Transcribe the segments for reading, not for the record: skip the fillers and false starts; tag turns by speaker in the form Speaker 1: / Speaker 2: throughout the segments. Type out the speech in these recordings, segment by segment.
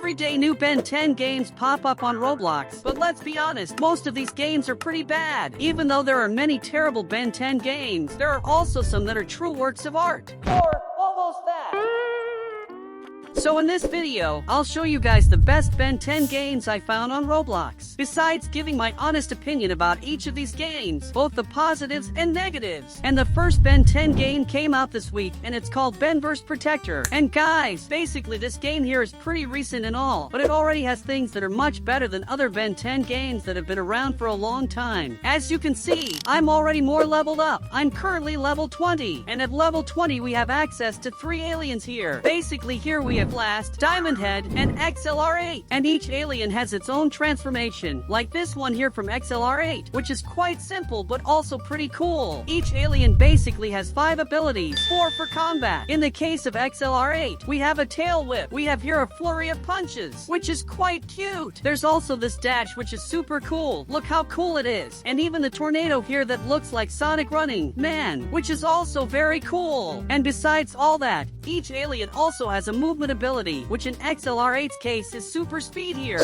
Speaker 1: everyday new Ben 10 games pop up on Roblox, but let's be honest, most of these games are pretty bad. Even though there are many terrible Ben 10 games, there are also some that are true works of art. Or almost that. So in this video, I'll show you guys the best Ben 10 games I found on Roblox. Besides giving my honest opinion about each of these games, both the positives and negatives. And the first Ben 10 game came out this week, and it's called Verst Protector. And guys, basically this game here is pretty recent and all, but it already has things that are much better than other Ben 10 games that have been around for a long time. As you can see, I'm already more leveled up. I'm currently level 20, and at level 20 we have access to 3 aliens here. Basically here we have Blast, Diamond Head, and XLR8. And each alien has its own transformation, like this one here from XLR8, which is quite simple but also pretty cool. Each alien basically has 5 abilities, 4 for combat. In the case of XLR8, we have a tail whip. We have here a flurry of punches, which is quite cute. There's also this dash, which is super cool. Look how cool it is. And even the tornado here that looks like Sonic running, man, which is also very cool. And besides all that, each alien also has a movement ability, which in XLR8's case is super speed here,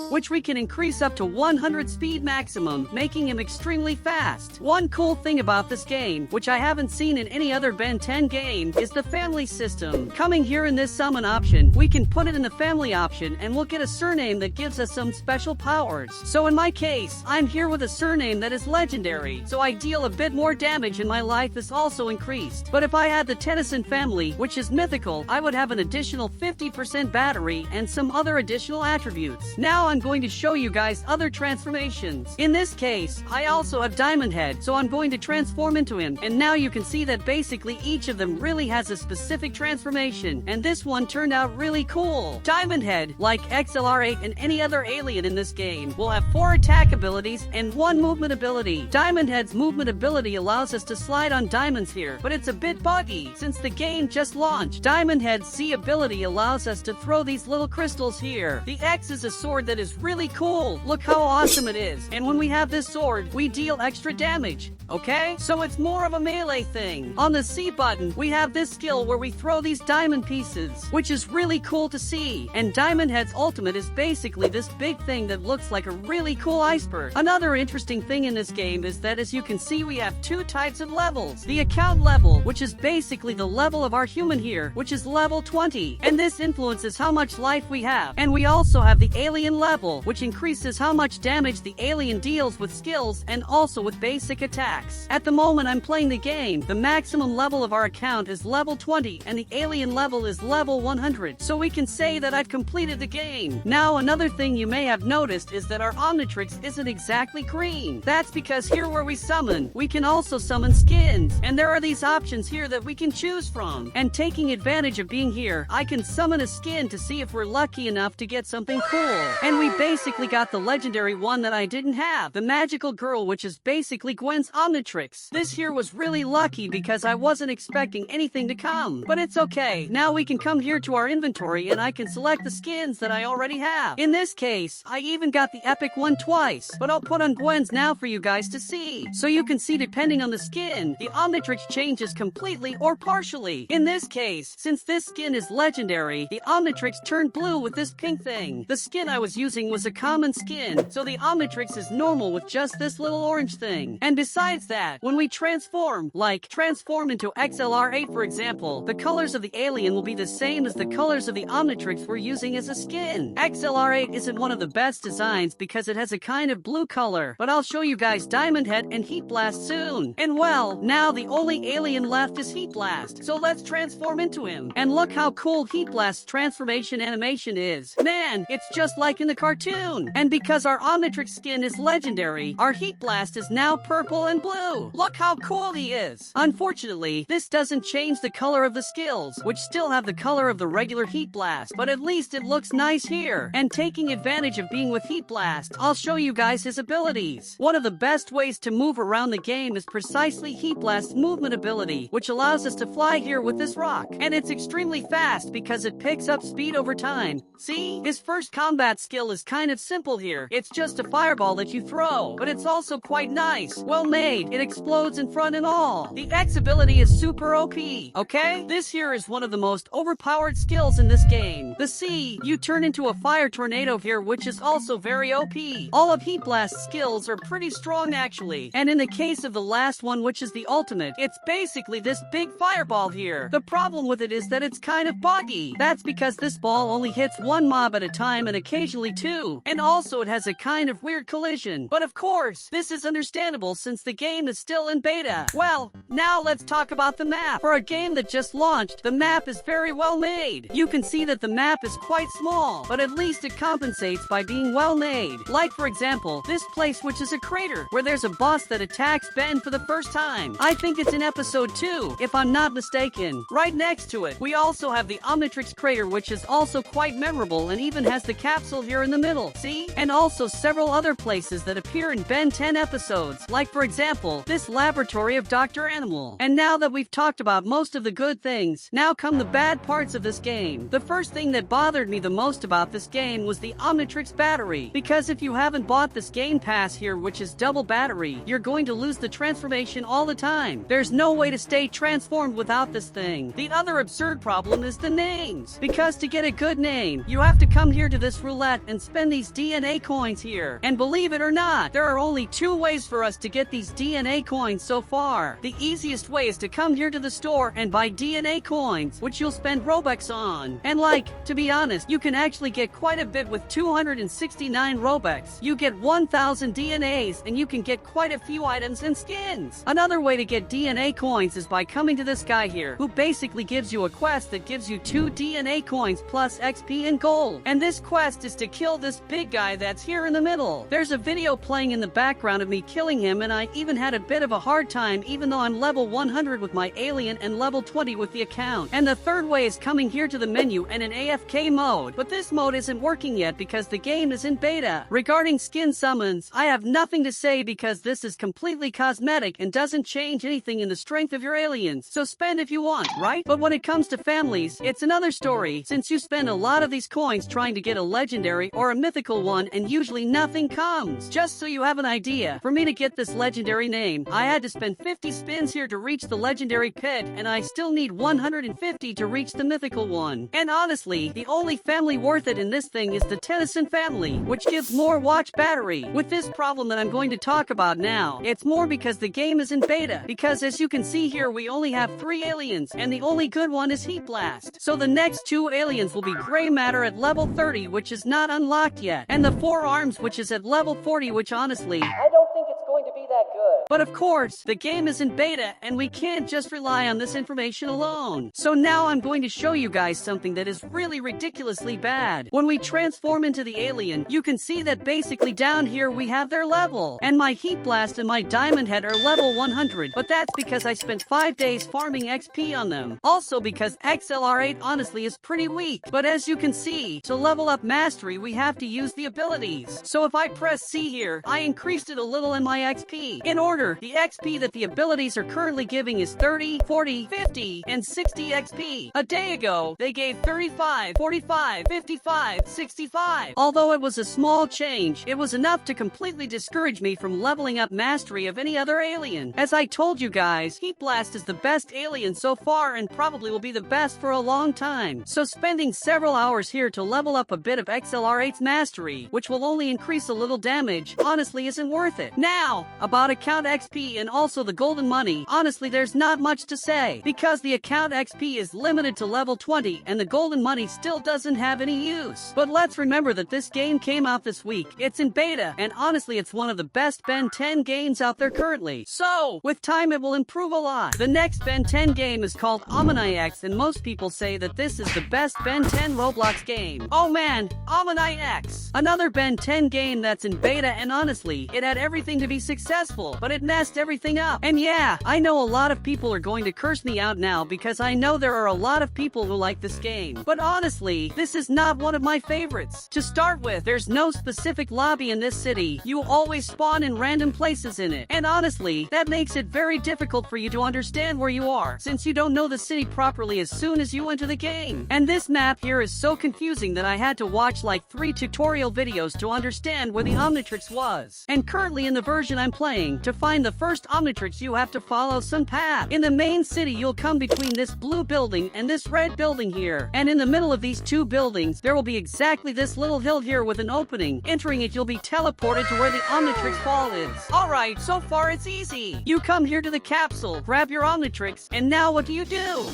Speaker 1: which we can increase up to 100 speed maximum, making him extremely fast. One cool thing about this game, which I haven't seen in any other Ben 10 game, is the family system. Coming here in this summon option, we can put it in the family option and we'll get a surname that gives us some special powers. So in my case, I'm here with a surname that is legendary, so I deal a bit more damage and my life is also increased. But if I had the Tennyson family, which is mythical, I would have an additional 50% battery and some other additional attributes. Now I'm going to show you guys other transformations. In this case, I also have Diamond Head, so I'm going to transform into him. And now you can see that basically each of them really has a specific transformation, and this one turned out really cool. Diamond Head, like XLR8 and any other alien in this game, will have 4 attack abilities and 1 movement ability. Diamond Head's movement ability allows us to slide on diamonds here, but it's a bit buggy since the game just launched. Diamond Head's Z ability allows us to throw these little crystals here. The X is a sword that is really cool. Look how awesome it is. And when we have this sword, we deal extra damage. Okay? So it's more of a melee thing. On the C button, we have this skill where we throw these diamond pieces, which is really cool to see. And Diamond Head's ultimate is basically this big thing that looks like a really cool iceberg. Another interesting thing in this game is that, as you can see, we have 2 types of levels. The account level, which is basically the level of our human here, which is level 20. And this influences how much life we have. And we also have the alien level, which increases how much damage the alien deals with skills and also with basic attacks. At the moment I'm playing the game, the maximum level of our account is level 20 and the alien level is level 100, so we can say that I've completed the game. Now another thing you may have noticed is that our Omnitrix isn't exactly green. That's because here where we summon, we can also summon skins, and there are these options here that we can choose from. And taking advantage of being here, I can summon a skin to see if we're lucky enough to get something cool. And we basically got the legendary one that I didn't have, the magical girl, which is basically Gwen's Omnitrix. This here was really lucky because I wasn't expecting anything to come. But it's okay. Now we can come here to our inventory and I can select the skins that I already have. In this case, I even got the epic one twice, but I'll put on Gwen's now for you guys to see. So you can see, depending on the skin, the Omnitrix changes completely or partially. In this case, since this skin is legendary, the Omnitrix turned blue with this pink thing. The skin I was using was a common skin, so the Omnitrix is normal with just this little orange thing. And besides that, when we transform, like transform into XLR8 for example, the colors of the alien will be the same as the colors of the Omnitrix we're using as a skin. XLR8 isn't one of the best designs because it has a kind of blue color, but I'll show you guys Diamond Head and Heat Blast soon. And well, now the only alien left is Heat Blast, so let's transform into him. And look how cool Heat Blast's transformation animation is. Man, it's just like in the cartoon. And because our Omnitrix skin is legendary, our Heat Blast is now purple and blue. Look how cool he is. Unfortunately, this doesn't change the color of the skills, which still have the color of the regular Heat Blast, but at least it looks nice here. And taking advantage of being with Heat Blast, I'll show you guys his abilities. One of the best ways to move around the game is precisely Heat Blast's movement ability, which allows us to fly here with this rock. And it's extremely fast because it picks up speed over time. See? His first combat skill skill is kind of simple here. It's just a fireball that you throw, but it's also quite nice. Well made. It explodes in front and all. The X ability is super OP, okay? This here is one of the most overpowered skills in this game. The C, you turn into a fire tornado here, which is also very OP. All of Heat Blast's skills are pretty strong actually. And in the case of the last one, which is the ultimate, it's basically this big fireball here. The problem with it is that it's kind of buggy. That's because this ball only hits one mob at a time and occasionally two. And also it has a kind of weird collision. But of course, this is understandable since the game is still in beta. Well, now let's talk about the map. For a game that just launched, the map is very well made. You can see that the map is quite small, but at least it compensates by being well made. Like for example, this place, which is a crater, where there's a boss that attacks Ben for the first time. I think it's in episode 2, if I'm not mistaken. Right next to it, we also have the Omnitrix crater, which is also quite memorable and even has the capsule here in the middle. See? And also several other places that appear in Ben 10 episodes, like for example, this laboratory of Dr. Animal. And now that we've talked about most of the good things, now come the bad parts of this game. The first thing that bothered me the most about this game was the Omnitrix battery, because if you haven't bought this game pass here, which is double battery, you're going to lose the transformation all the time. There's no way to stay transformed without this thing. The other absurd problem is the names, because to get a good name, you have to come here to this roulette and spend these DNA coins here. And believe it or not, there are only 2 ways for us to get these DNA coins so far. The easiest way is to come here to the store and buy DNA coins, which you'll spend Robux on. And like, to be honest, you can actually get quite a bit with 269 Robux. You get 1,000 DNAs and you can get quite a few items and skins. Another way to get DNA coins is by coming to this guy here, who basically gives you a quest that gives you 2 DNA coins plus XP and gold. And this quest is to kill this big guy that's here in the middle. There's a video playing in the background of me killing him, and I even had a bit of a hard time even though I'm level 100 with my alien and level 20 with the account. And the third way is coming here to the menu and in AFK mode, but this mode isn't working yet because the game is in beta. Regarding skin summons, I have nothing to say because this is completely cosmetic and doesn't change anything in the strength of your aliens, so spend if you want, right? But when it comes to families, it's another story, since you spend a lot of these coins trying to get a legendary or a mythical one and usually nothing comes. Just so you have an idea, for me to get this legendary name, I had to spend 50 spins here to reach the legendary pit, and I still need 150 to reach the mythical one. And honestly, the only family worth it in this thing is the Tennyson family, which gives more watch battery. With this problem that I'm going to talk about now, it's more because the game is in beta, because as you can see here, we only have 3 aliens, and the only good one is Heat Blast. So the next 2 aliens will be Gray Matter at level 30, which is not unlocked yet, and the 4 Arms, which is at level 40, which honestly, I don't think it's going to be that good. But of course, the game is in beta, and we can't just rely on this information alone. So now I'm going to show you guys something that is really ridiculously bad. When we transform into the alien, you can see that basically down here we have their level. And my Heat Blast and my Diamond Head are level 100, but that's because I spent 5 days farming XP on them. Also because XLR8 honestly is pretty weak. But as you can see, to level up Mastery, we have to use the abilities. So if I press C here, I increased it a little in my XP. In order, the XP that the abilities are currently giving is 30, 40, 50, and 60 XP. A day ago, they gave 35, 45, 55, 65. Although it was a small change, it was enough to completely discourage me from leveling up Mastery of any other alien. As I told you guys, Heat Blast is the best alien so far and probably will be the best for a long time. So spending several hours here to level up a bit of XLR8's Mastery, which will only increase a little damage, honestly isn't worth it. Now, about account XP and also the golden money, honestly there's not much to say, because the account XP is limited to level 20 and the golden money still doesn't have any use. But let's remember that this game came out this week, it's in beta, and honestly it's one of the best Ben 10 games out there currently. So, with time it will improve a lot. The next Ben 10 game is called 𝐂𝐥𝐤𝐜, and most people say that this is the best Ben 10 Roblox game. Oh man, 𝐂𝐥𝐤𝐜! Another Ben 10 game that's in beta, and honestly, it had everything to be successful, but it messed everything up. And yeah, I know a lot of people are going to curse me out now because I know there are a lot of people who like this game. But honestly, this is not one of my favorites. To start with, there's no specific lobby in this city. You always spawn in random places in it. And honestly, that makes it very difficult for you to understand where you are, since you don't know the city properly as soon as you enter the game. And this map here is so confusing that I had to watch like 3 tutorial videos to understand where the Omnitrix was. And currently in the version I'm playing, to find the first Omnitrix you have to follow some path. In the main city you'll come between this blue building and this red building here. And in the middle of these two buildings, there will be exactly this little hill here with an opening. Entering it, you'll be teleported to where the Omnitrix ball is. Alright, so far it's easy. You come here to the capsule, grab your Omnitrix, and now what do you do?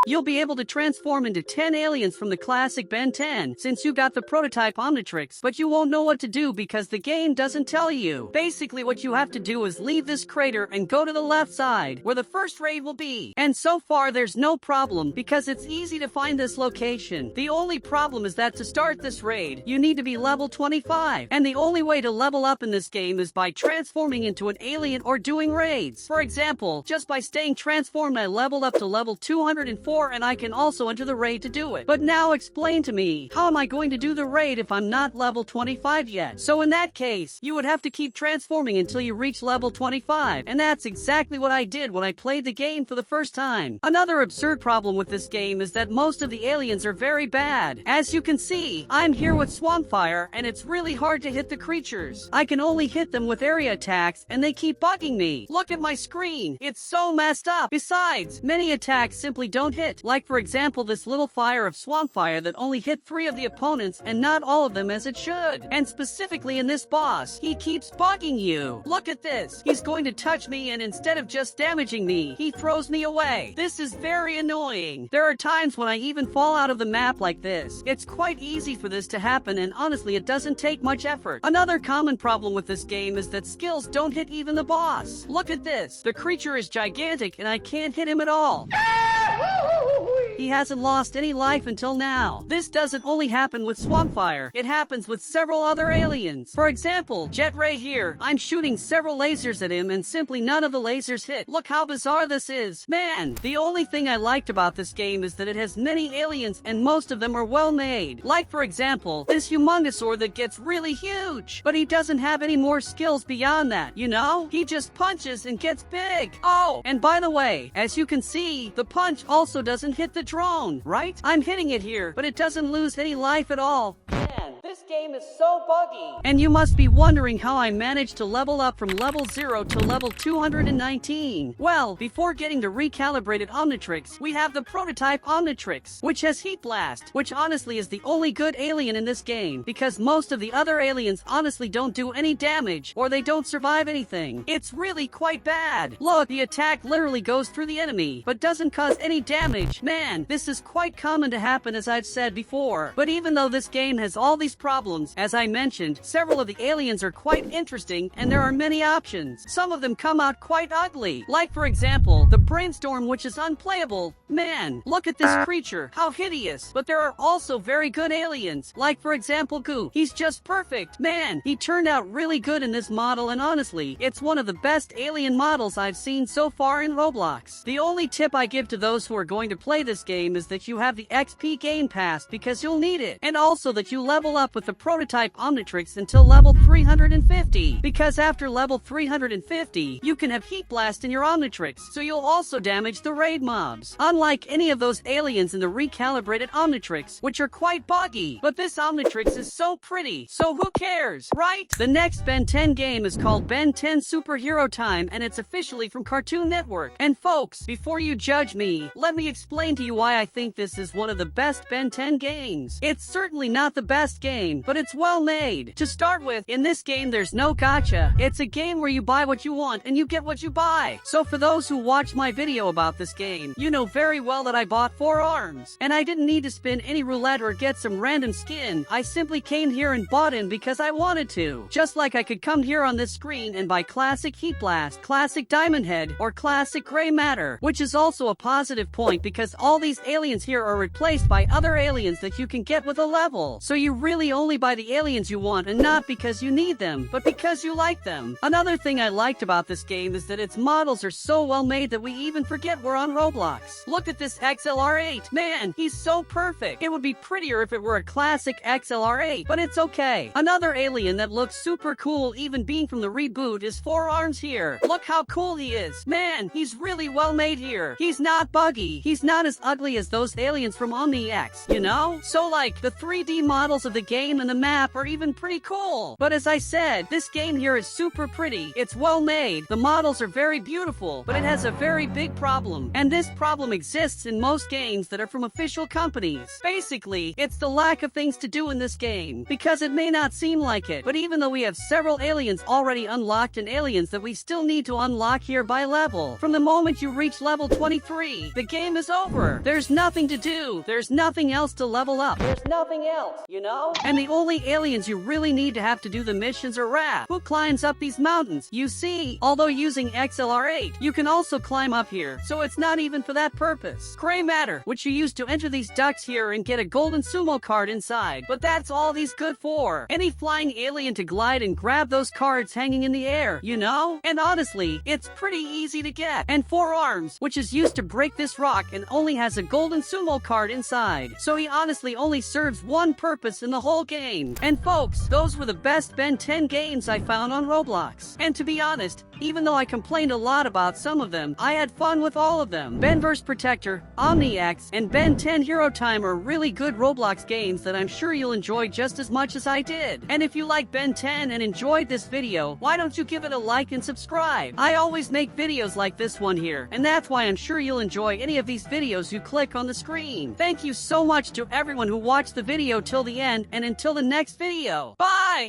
Speaker 1: You'll be able to transform into 10 aliens from the classic Ben 10, since you got the prototype Omnitrix, but you won't know what to do because the game doesn't tell you. Basically what you have to do is leave this crater and go to the left side, where the first raid will be. And so far there's no problem, because it's easy to find this location. The only problem is that to start this raid, you need to be level 25, and the only way to level up in this game is by transforming into an alien or doing raids. For example, just by staying transformed I leveled up to level 204, and I can also enter the raid to do it. But now explain to me, how am I going to do the raid if I'm not level 25 yet? So in that case, you would have to keep transforming until you reach level 25, and that's exactly what I did when I played the game for the first time. Another absurd problem with this game is that most of the aliens are very bad. As you can see, I'm here with Swampfire, and it's really hard to hit the creatures. I can only hit them with area attacks, and they keep bugging me. Look at my screen, it's so messed up. Besides, many attacks simply don't hit. Like for example this little fire of Swampfire that only hit 3 of the opponents and not all of them as it should. And specifically in this boss, he keeps bugging you. Look at this. He's going to touch me and instead of just damaging me, he throws me away. This is very annoying. There are times when I even fall out of the map like this. It's quite easy for this to happen and honestly it doesn't take much effort. Another common problem with this game is that skills don't hit even the boss. Look at this. The creature is gigantic and I can't hit him at all. He hasn't lost any life until now. This doesn't only happen with Swampfire, it happens with several other aliens. For example, Jet Ray here, I'm shooting several lasers at him and simply none of the lasers hit. Look how bizarre this is. Man, the only thing I liked about this game is that it has many aliens and most of them are well made. Like for example, this Humongousaur that gets really huge. But he doesn't have any more skills beyond that, you know? He just punches and gets big. Oh, and by the way, as you can see, the punch also doesn't hit the drone, right? I'm hitting it here, but it doesn't lose any life at all. Man, this game is so buggy. And you must be wondering how I managed to level up from level 0 to level 219. Well, before getting the recalibrated Omnitrix, we have the prototype Omnitrix, which has Heat Blast, which honestly is the only good alien in this game, because most of the other aliens honestly don't do any damage, or they don't survive anything. It's really quite bad. Look, the attack literally goes through the enemy, but doesn't cause any damage. Man, this is quite common to happen as I've said before. But even though this game has all these problems, as I mentioned, several of the aliens are quite interesting and there are many options. Some of them come out quite ugly. Like for example, the Brainstorm, which is unplayable. Man, look at this creature, how hideous. But there are also very good aliens. Like for example 𝐤𝐤. He's just perfect. Man, he turned out really good in this model and honestly, it's one of the best alien models I've seen so far in Roblox. The only tip I give to those who are going to play this game is that you have the XP Game Pass because you'll need it. And also that you level up with the prototype Omnitrix until level 350. Because after level 350, you can have Heat Blast in your Omnitrix, so you'll also damage the raid mobs. Unlike any of those aliens in the recalibrated Omnitrix, which are quite buggy. But this Omnitrix is so pretty, so who cares, right? The next Ben 10 game is called Ben 10 Superhero Time and it's officially from Cartoon Network. And folks, before you judge me, let me explain to you why I think this is one of the best Ben 10 games. It's certainly not the best game, but it's well made. To start with, in this game there's no gacha. It's a game where you buy what you want and you get what you buy. So for those who watch my video about this game, you know very well that I bought 4 arms. And I didn't need to spin any roulette or get some random skin. I simply came here and bought in because I wanted to. Just like I could come here on this screen and buy Classic Heat Blast, Classic Diamond Head, or Classic Gray Matter, which is also a positive point because all these aliens here are replaced by other aliens that you can get with a level. So you really only buy the aliens you want, and not because you need them, but because you like them. Another thing I liked about this game is that its models are so well made that we even forget we're on Roblox. Look at this XLR8. Man, he's so perfect. It would be prettier if it were a classic XLR8, but it's okay. Another alien that looks super cool even being from the reboot is 4 Arms here. Look how cool he is. Man, he's really well made here. He's not buggy. He's not as ugly as those aliens from OmniX, you know? So like, the 3D models of the game and the map are even pretty cool. But as I said, this game here is super pretty. It's well made. The models are very beautiful, but it has a very big problem. And this problem exists in most games that are from official companies. Basically, it's the lack of things to do in this game. Because it may not seem like it, but even though we have several aliens already unlocked and aliens that we still need to unlock here by level, from the moment you reach level 23, the game is over. There's nothing to do. There's nothing else to level up. There's nothing else, you know? And the only aliens you really need to have to do the missions are Raph, who climbs up these mountains. You see, although using XLR8, you can also climb up here, so it's not even for that purpose. Gray matter, which you use to enter these ducts here and get a golden sumo card inside, but that's all these good for. Any flying alien to glide and grab those cards hanging in the air, you know? And honestly, it's pretty easy to get. And 4 Arms, which is used to break this rock and only has a golden sumo card inside, so he honestly only serves one purpose in the whole game. And folks, those were the best Ben 10 games I found on Roblox. And to be honest, even though I complained a lot about some of them, I had fun with all of them. Verst Protector, OmniX, and Ben 10 Hero Time are really good Roblox games that I'm sure you'll enjoy just as much as I did. And if you like Ben 10 and enjoyed this video, why don't you give it a like and subscribe? I always make videos like this one here, and that's why I'm sure you'll enjoy any of these videos you click on the screen. Thank you so much to everyone who watched the video till the end, and until the next video. Bye!